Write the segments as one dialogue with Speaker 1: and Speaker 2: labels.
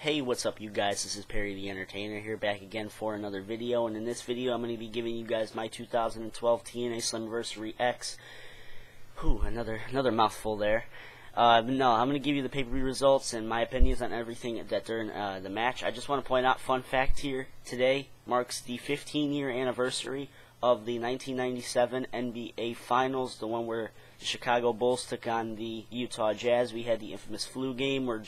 Speaker 1: Hey, what's up you guys? This is Perry the Entertainer here, back again for another video, and in this video I'm going to be giving you guys my 2012 TNA Slammiversary X. Whew, another mouthful there. No, I'm going to give you the pay-per-view results and my opinions on everything that during the match. I just want to point out, fun fact here, today marks the 15-year anniversary of the 1997 NBA Finals, the one where the Chicago Bulls took on the Utah Jazz. We had the infamous flu game where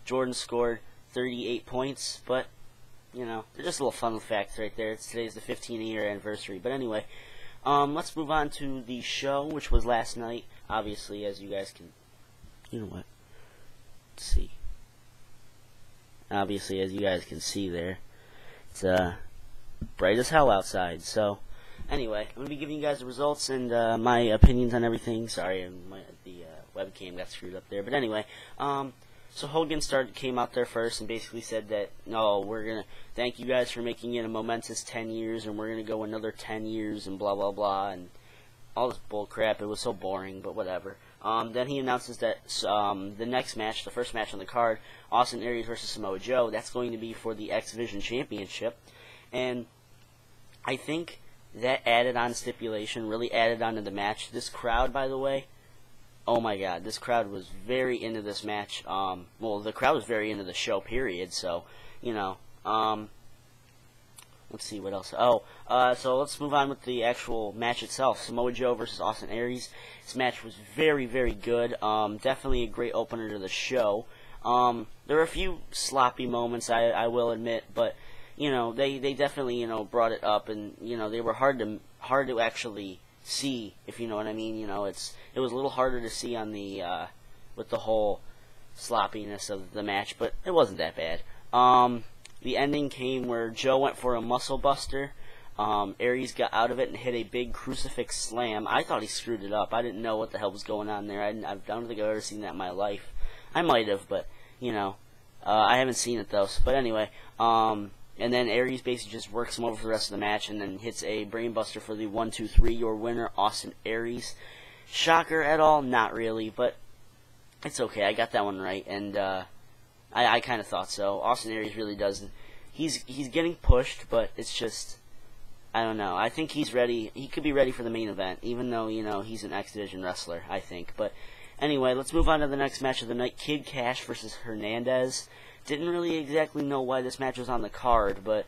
Speaker 1: Jordan scored 38 points, but, you know, they're just a little fun facts right there. Today's the 15-year anniversary. But anyway, let's move on to the show, which was last night. Obviously, as you guys can, you know what, let's see. Obviously, as you guys can see there, it's bright as hell outside. So, anyway, I'm going to be giving you guys the results and my opinions on everything. Sorry, the webcam got screwed up there. But anyway, so Hogan came out there first and basically said that, no, we're going to thank you guys for making it a momentous 10 years, and we're going to go another 10 years, and blah, blah, blah, and all this bull crap. It was so boring, but whatever. Then he announces that the next match, the first match on the card, Austin Aries versus Samoa Joe, that's going to be for the X Division Championship. And I think that added on stipulation, really added on to the match. This crowd, by the way, oh my god, this crowd was very into this match. Well, the crowd was very into the show, period. So, you know, let's see what else. So let's move on with the actual match itself. Samoa Joe versus Austin Aries. This match was very, very good. Definitely a great opener to the show. There were a few sloppy moments, I will admit, but you know, they definitely, you know, brought it up, and you know, they were hard to actually see, if you know what I mean. You know, it was a little harder to see on the with the whole sloppiness of the match, but it wasn't that bad. The ending came where Joe went for a muscle buster. Aries got out of it and hit a big crucifix slam. I thought he screwed it up. I didn't know what the hell was going on there. I don't think I've ever seen that in my life. I might have, but you know, I haven't seen it though. But anyway, and then Aries basically just works him over for the rest of the match and then hits a brainbuster for the 1-2-3. Your winner, Austin Aries. Shocker at all? Not really, but it's okay. I got that one right, and I kind of thought so. Austin Aries really does. He's getting pushed, but it's just, I don't know. I think he's ready. He could be ready for the main event, even though, you know, he's an X Division wrestler, I think. But anyway, let's move on to the next match of the night. Kid Cash versus Hernandez. Didn't really exactly know why this match was on the card, but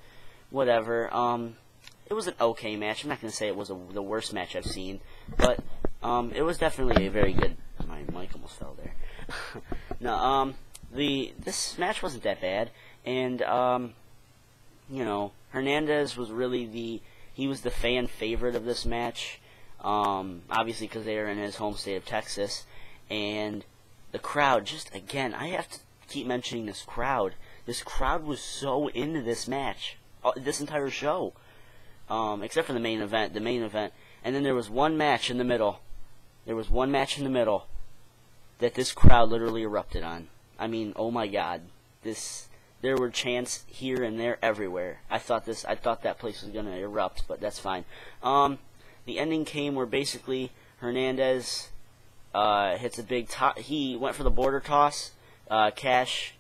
Speaker 1: whatever. It was an okay match. I'm not going to say it was the worst match I've seen, but it was definitely a very good. My mic almost fell there. No, this match wasn't that bad, and you know, Hernandez was really he was the fan favorite of this match. Obviously because they are in his home state of Texas, and the crowd, just again, I have to keep mentioning this crowd. This crowd was so into this match, this entire show, except for the main event. And then there was one match in the middle. That this crowd literally erupted on. I mean, oh my god, there were chants here and there everywhere. I thought that place was gonna erupt, but that's fine. The ending came where basically Hernandez hits a big top. He went for the border toss. Cash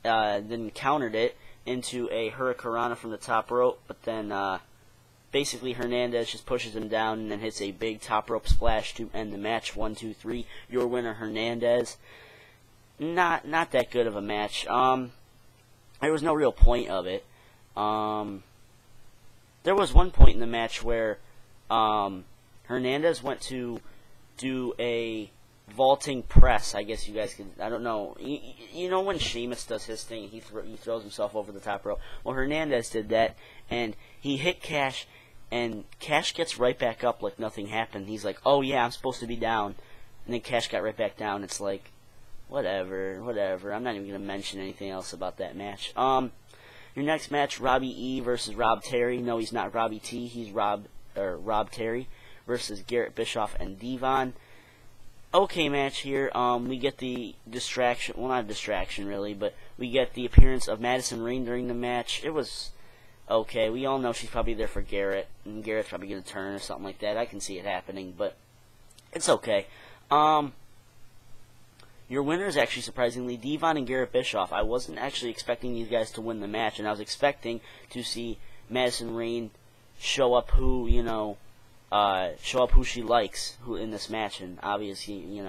Speaker 1: then countered it into a hurricanrana from the top rope, but then basically Hernandez just pushes him down and then hits a big top rope splash to end the match. 1-2-3. Your winner, Hernandez. Not that good of a match. There was no real point of it. There was one point in the match where Hernandez went to do a vaulting press, I guess you guys could, I don't know, you know when Sheamus does his thing, he throws himself over the top rope. Well, Hernandez did that, and he hit Cash, and Cash gets right back up like nothing happened. He's like, oh yeah, I'm supposed to be down, and then Cash got right back down. It's like, whatever, I'm not even going to mention anything else about that match. Your next match, Robbie E versus Rob Terry. No, he's not Robbie T, he's Rob Terry versus Garrett Bischoff and Devon. Okay match here. We get the distraction, well, not a distraction really, but we get the appearance of Madison Rayne during the match. It was okay. We all know she's probably there for Garrett, and Garrett's probably going to turn or something like that. I can see it happening, but it's okay. your winner is actually surprisingly Devon and Garrett Bischoff. I wasn't actually expecting these guys to win the match, and I was expecting to see Madison Rayne show up who she likes in this match, and obviously,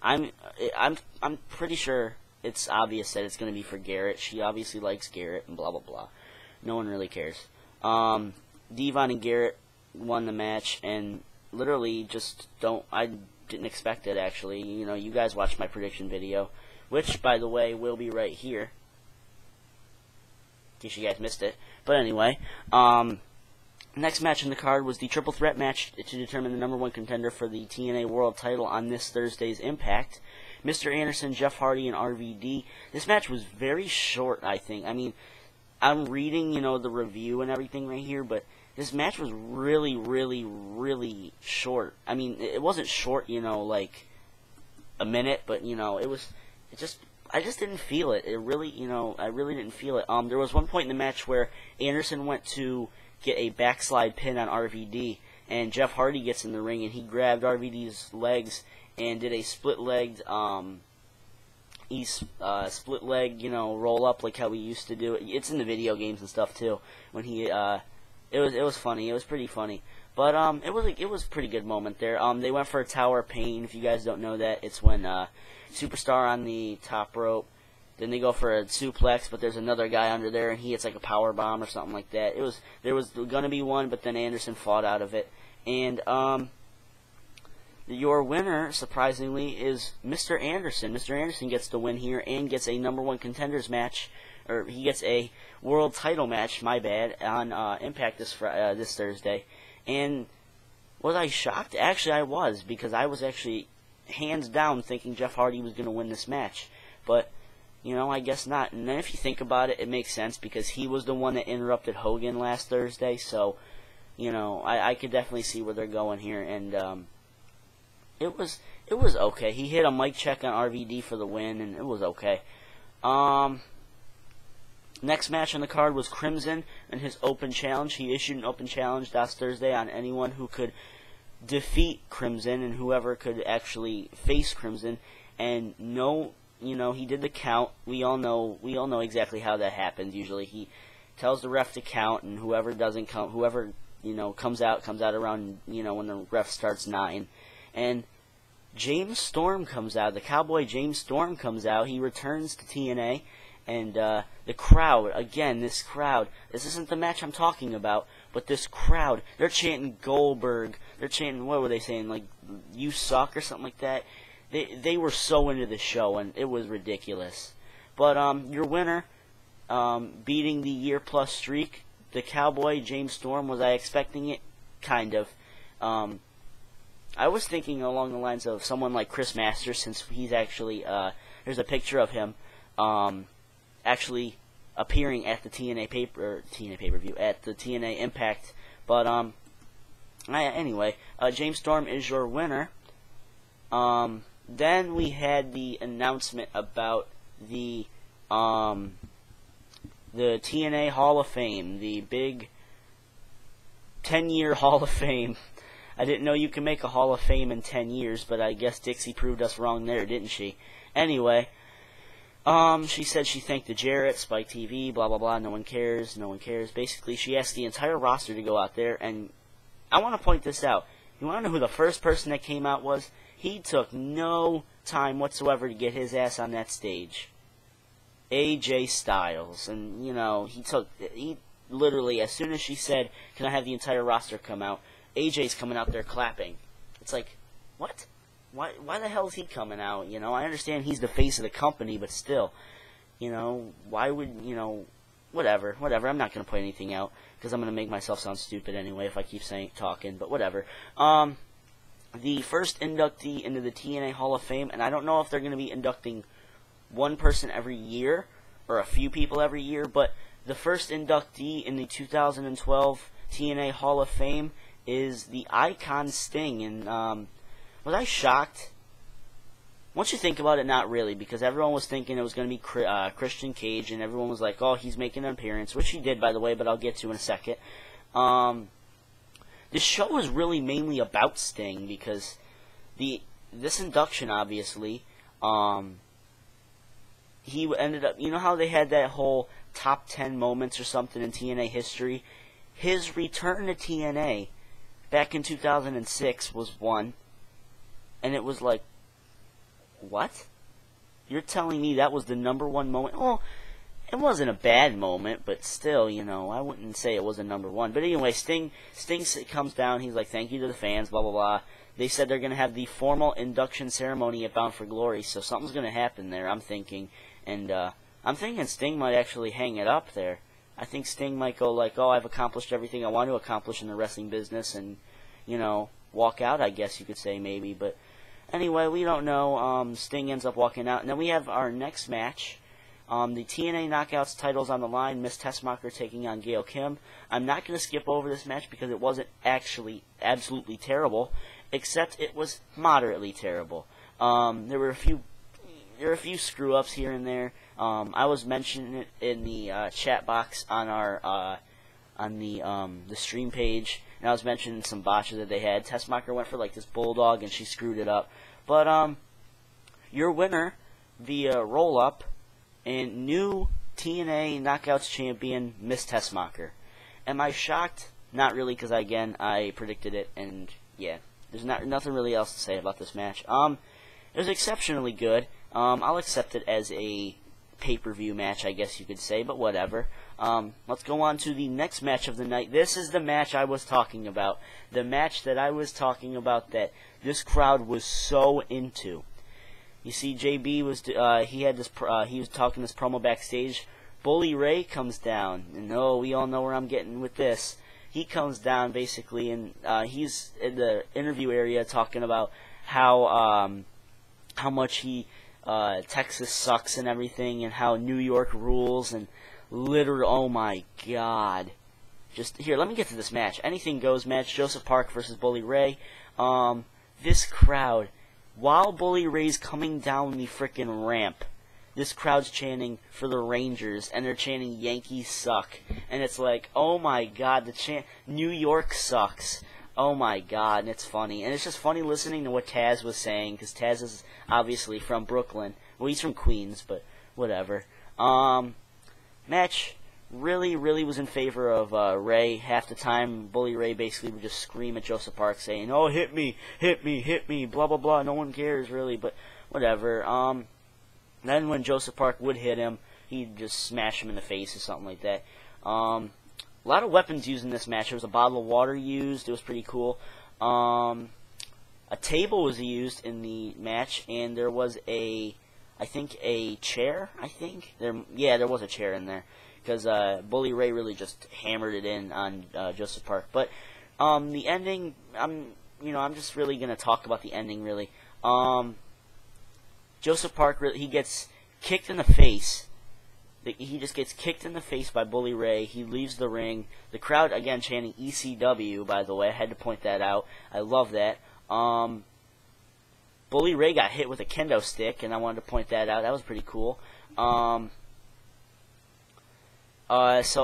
Speaker 1: I'm pretty sure it's obvious that it's going to be for Garrett. She obviously likes Garrett, and blah blah blah. No one really cares. Devon and Garrett won the match, and literally I didn't expect it, actually. You guys watched my prediction video, which, by the way, will be right here, in case you guys missed it. But anyway, next match in the card was the triple threat match to determine the #1 contender for the TNA World title on this Thursday's Impact. Mr. Anderson, Jeff Hardy, and RVD. This match was very short, I think. I mean, I'm reading, the review and everything right here, but this match was really, really, really short. I mean, it wasn't short, like a minute, but, I just didn't feel it. It really, I really didn't feel it. There was one point in the match where Anderson went to get a backslide pin on RVD, and Jeff Hardy gets in the ring, and he grabbed RVD's legs and did a split-legged, split leg, roll up like how we used to do it. It's in the video games and stuff too. When he, it was funny. It was pretty funny. But it was a pretty good moment there. They went for a Tower of Pain. If you guys don't know that, it's when Superstar on the top rope. Then they go for a suplex, but there's another guy under there, and he hits like a power bomb or something like that. There was gonna be one, but then Anderson fought out of it. And your winner, surprisingly, is Mr. Anderson. Mr. Anderson gets the win here and gets a #1 contenders match, or he gets a world title match, my bad, on Impact this Thursday. And was I shocked? Actually, I was, because I was actually hands down thinking Jeff Hardy was going to win this match. But, I guess not. And then if you think about it, it makes sense, because he was the one that interrupted Hogan last Thursday. So, I could definitely see where they're going here. And it was okay. He hit a mic check on RVD for the win, and it was okay. Next match on the card was Crimson and his open challenge. He issued an open challenge last Thursday on anyone who could defeat Crimson and whoever could actually face Crimson. And he did the count. We all know exactly how that happens. Usually he tells the ref to count, and whoever doesn't count, whoever comes out around when the ref starts 9. And James Storm comes out. The Cowboy James Storm comes out. He returns to TNA. And the crowd, again, this isn't the match I'm talking about, but this crowd, they're chanting Goldberg. They're chanting, what were they saying, like, you suck or something like that? They were so into the show, and it was ridiculous. But your winner, beating the year-plus streak, the Cowboy James Storm, was I expecting it? Kind of. I was thinking along the lines of someone like Chris Masters, since he's actually, there's a picture of him, actually appearing at the TNA pay-per-view, at the TNA Impact. But, anyway, James Storm is your winner. Then we had the announcement about the TNA Hall of Fame, the big 10-year Hall of Fame. I didn't know you could make a Hall of Fame in 10 years, but I guess Dixie proved us wrong there, didn't she? Anyway, she said she thanked the Jarrett, Spike TV, blah, blah, blah, no one cares. Basically, she asked the entire roster to go out there, and I want to point this out. You want to know who the first person that came out was? He took no time whatsoever to get his ass on that stage. AJ Styles. And, he literally, as soon as she said, can I have the entire roster come out, AJ's coming out there clapping. It's like, what? Why the hell is he coming out? I understand he's the face of the company, but still, why would, whatever. I'm not going to point anything out, because I'm going to make myself sound stupid anyway if I keep talking, but whatever. The first inductee into the TNA Hall of Fame, and I don't know if they're going to be inducting one person every year, or a few people every year, but the first inductee in the 2012 TNA Hall of Fame is the Icon Sting, and, was I shocked? Once you think about it, not really, because everyone was thinking it was going to be Christian Cage, and everyone was like, oh, he's making an appearance, which he did, by the way, but I'll get to in a second. This show is really mainly about Sting, because this induction, obviously, He ended up, you know how they had that whole top 10 moments or something in TNA history? His return to TNA back in 2006 was one, and it was like, what? You're telling me that was the #1 moment? Oh, it wasn't a bad moment, but still, you know, I wouldn't say it was a #1. But anyway, Sting comes down. He's like, thank you to the fans, blah, blah, blah. They said they're going to have the formal induction ceremony at Bound for Glory, so something's going to happen there, I'm thinking. And I'm thinking Sting might actually hang it up there. I think Sting might go like, oh, I've accomplished everything I want to accomplish in the wrestling business, and, you know, walk out, I guess you could say, maybe. But anyway, we don't know. Sting ends up walking out. And then we have our next match. The TNA Knockouts titles on the line. Miss Tessmacher taking on Gail Kim. I'm not going to skip over this match because it wasn't actually absolutely terrible, except it was moderately terrible. There were a few screw-ups here and there. I was mentioning it in the chat box on our the stream page, and I was mentioning some botches that they had. Tessmacher went for like this bulldog, and she screwed it up. But your winner, the roll-up, and new TNA Knockouts champion, Miss Tessmacher. Am I shocked? Not really, because again, I predicted it, and yeah, there's nothing really else to say about this match. It was exceptionally good. I'll accept it as a pay-per-view match, I guess you could say, but whatever. Let's go on to the next match of the night. This is the match I was talking about. The match that I was talking about that this crowd was so into. You see, JB was he was talking this promo backstage. Bully Ray comes down, and we all know where I'm getting with this. He comes down basically, and he's in the interview area talking about how much Texas sucks and everything, and how New York rules, and literally, oh my god. Just here, let me get to this match. Anything goes match. Joseph Park versus Bully Ray. This crowd, while Bully Ray's coming down the frickin' ramp, this crowd's chanting for the Rangers, and they're chanting Yankees suck. And it's like, oh my god, the chant, New York sucks. Oh my god, and it's funny. And it's just funny listening to what Taz was saying, because Taz is obviously from Brooklyn. Well, he's from Queens, but whatever. Match really was in favor of Ray. Half the time, Bully Ray basically would just scream at Joseph Park saying, oh, hit me, blah, blah, blah. No one cares, really, but whatever. Then when Joseph Park would hit him, he'd just smash him in the face or something like that. A lot of weapons used in this match. There was a bottle of water used. It was pretty cool. A table was used in the match, and there was I think a chair. There was a chair in there, because Bully Ray really just hammered it in on Joseph Park. But the ending, I'm just really gonna talk about the ending really. Joseph Park, he gets kicked in the face. He just gets kicked in the face by Bully Ray. He leaves the ring. The crowd, again, chanting ECW, by the way. I had to point that out. I love that. Bully Ray got hit with a kendo stick, and I wanted to point that out. That was pretty cool. So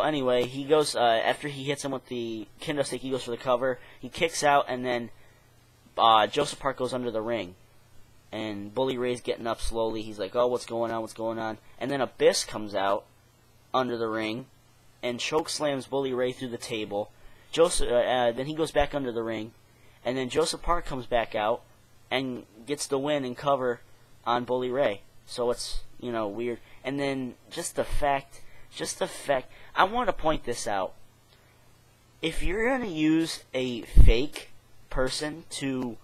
Speaker 1: anyway, he goes, after he hits him with the kendo stick, he goes for the cover. He kicks out, and then Joseph Park goes under the ring. And Bully Ray's getting up slowly. He's like, oh, what's going on? And then Abyss comes out under the ring and chokeslams Bully Ray through the table. Then he goes back under the ring. And then Joseph Park comes back out and gets the win and cover on Bully Ray. So it's, weird. And then just the fact, I want to point this out. If you're going to use a fake person to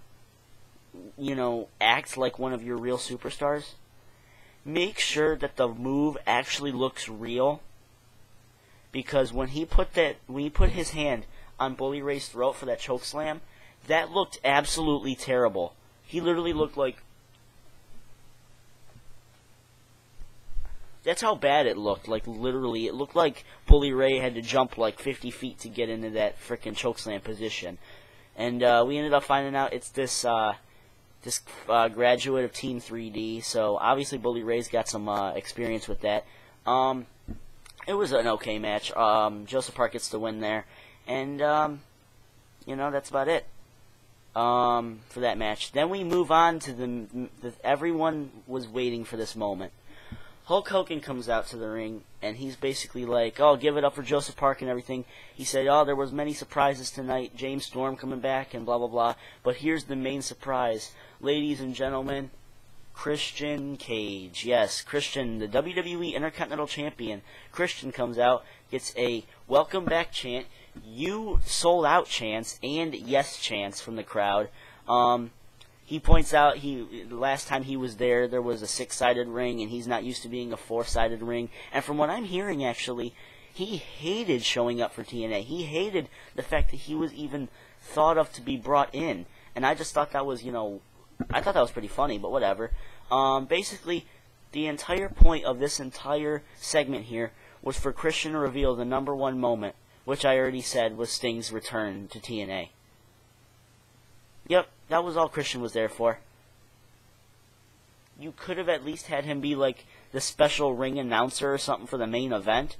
Speaker 1: act like one of your real superstars, make sure that the move actually looks real. Because when he put his hand on Bully Ray's throat for that choke slam, that looked absolutely terrible. He literally looked like, that's how bad it looked. Like literally, it looked like Bully Ray had to jump like 50 feet to get into that frickin' chokeslam position. And we ended up finding out it's this graduate of Team 3D, so obviously Bully Ray's got some experience with that. It was an okay match. Joseph Park gets the win there, and that's about it. for that match. Then we move on to everyone was waiting for this moment. Hulk Hogan comes out to the ring, and he's basically like, oh, give it up for Joseph Park and everything. He said, oh, there was many surprises tonight, James Storm coming back and blah, blah, blah. But here's the main surprise. Ladies and gentlemen, Christian Cage. Yes, Christian, the WWE Intercontinental Champion. Christian comes out, gets a welcome back chant, you sold out chants, and yes chants from the crowd. He points out the last time he was there was a 6-sided ring, and he's not used to being a 4-sided ring. And from what I'm hearing, actually, he hated showing up for TNA. He hated the fact that he was even thought of to be brought in. And I just thought that was, I thought that was pretty funny, but whatever. Basically, the entire point of this entire segment here was for Christian to reveal the #1 moment, which I already said was Sting's return to TNA. Yep, that was all Christian was there for. You could have at least had him be like the special ring announcer or something for the main event,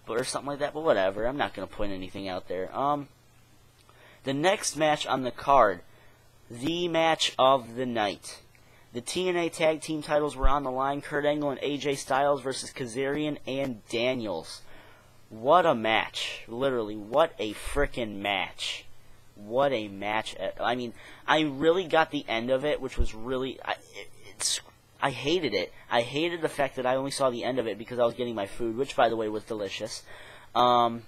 Speaker 1: or something like that, but whatever. I'm not going to point anything out there. The next match on the card, the match of the night. The TNA Tag Team titles were on the line. Kurt Angle and AJ Styles versus Kazarian and Daniels. What a match. Literally, what a frickin' match. What a match. I mean, I really got the end of it, which was really... I hated it. I hated the fact that I only saw the end of it because I was getting my food, which, by the way, was delicious. When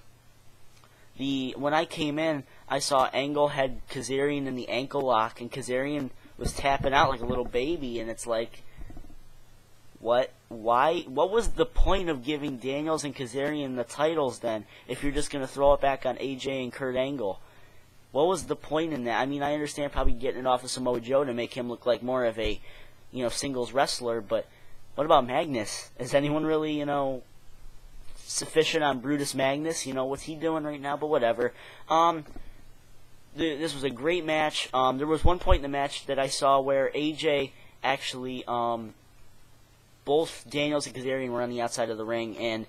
Speaker 1: I came in, I saw Angle had Kazarian in the ankle lock, and Kazarian was tapping out like a little baby, and it's like... What? Why? What was the point of giving Daniels and Kazarian the titles then, if you're just going to throw it back on AJ and Kurt Angle? What was the point in that? I mean, I understand probably getting it off of Samoa Joe to make him look like more of a, singles wrestler, but what about Magnus? Is anyone really, sufficient on Brutus Magnus? What's he doing right now? But whatever. This was a great match. There was one point in the match that I saw where AJ actually, both Daniels and Kazarian were on the outside of the ring, and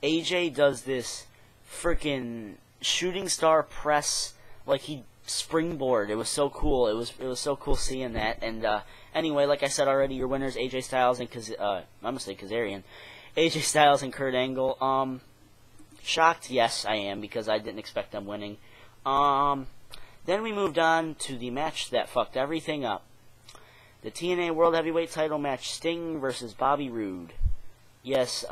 Speaker 1: AJ does this freaking shooting star press, like he springboard. It was so cool. It was so cool seeing that. And anyway, like I said already, your winners AJ Styles and I'm gonna say Kazarian, AJ Styles and Kurt Angle. Shocked? Yes, I am, because I didn't expect them winning. Then we moved on to the match that fucked everything up. The TNA World Heavyweight Title match, Sting versus Bobby Roode. Yes,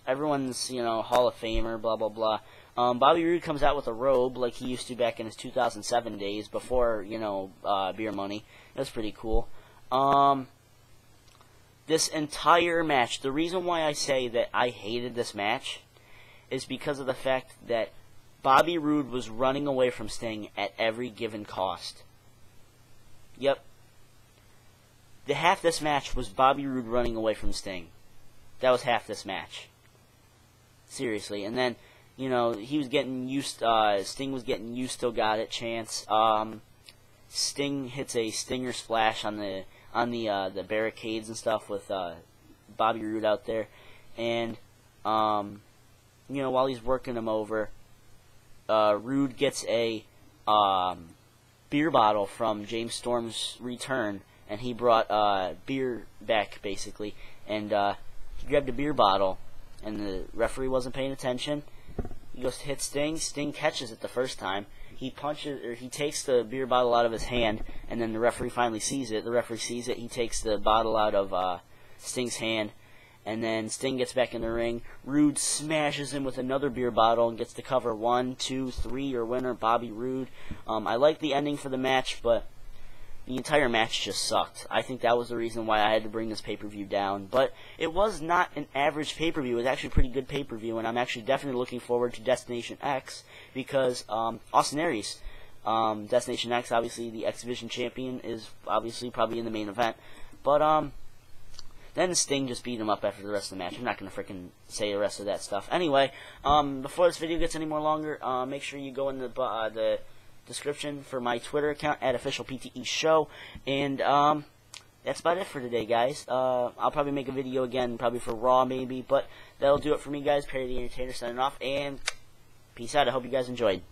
Speaker 1: everyone's, Hall of Famer, blah, blah, blah. Bobby Roode comes out with a robe like he used to back in his 2007 days before, Beer Money. It was pretty cool. This entire match, the reason why I say that I hated this match is because of the fact that Bobby Roode was running away from Sting at every given cost. Yep. The half this match was Bobby Roode running away from Sting. That was half this match. Seriously. And then, he was getting used, Sting was getting "You Still Got It" chants. Sting hits a Stinger splash on the barricades and stuff with Bobby Roode out there. And, while he's working him over, Roode gets a beer bottle from James Storm's return. And he brought beer back, basically. And he grabbed a beer bottle, and the referee wasn't paying attention. He goes to hit Sting. Sting catches it the first time. He takes the beer bottle out of his hand, and then the referee finally sees it. The referee sees it. He takes the bottle out of Sting's hand, and then Sting gets back in the ring. Roode smashes him with another beer bottle and gets to cover 1, 2, 3. Your winner, Bobby Roode. I like the ending for the match, but the entire match just sucked. I think that was the reason why I had to bring this pay-per-view down. But it was not an average pay-per-view. It was actually a pretty good pay-per-view, and I'm actually definitely looking forward to Destination X because Austin Aries, Destination X, obviously the X Division champion, is obviously probably in the main event. But then Sting just beat him up after the rest of the match. I'm not going to freaking say the rest of that stuff. Anyway, before this video gets any more longer, make sure you go in the description for my Twitter account at officialpte show, and that's about it for today, guys. I'll probably make a video again, probably for Raw maybe, but that'll do it for me, guys. Perry the Entertainer signing off, and peace out. I hope you guys enjoyed.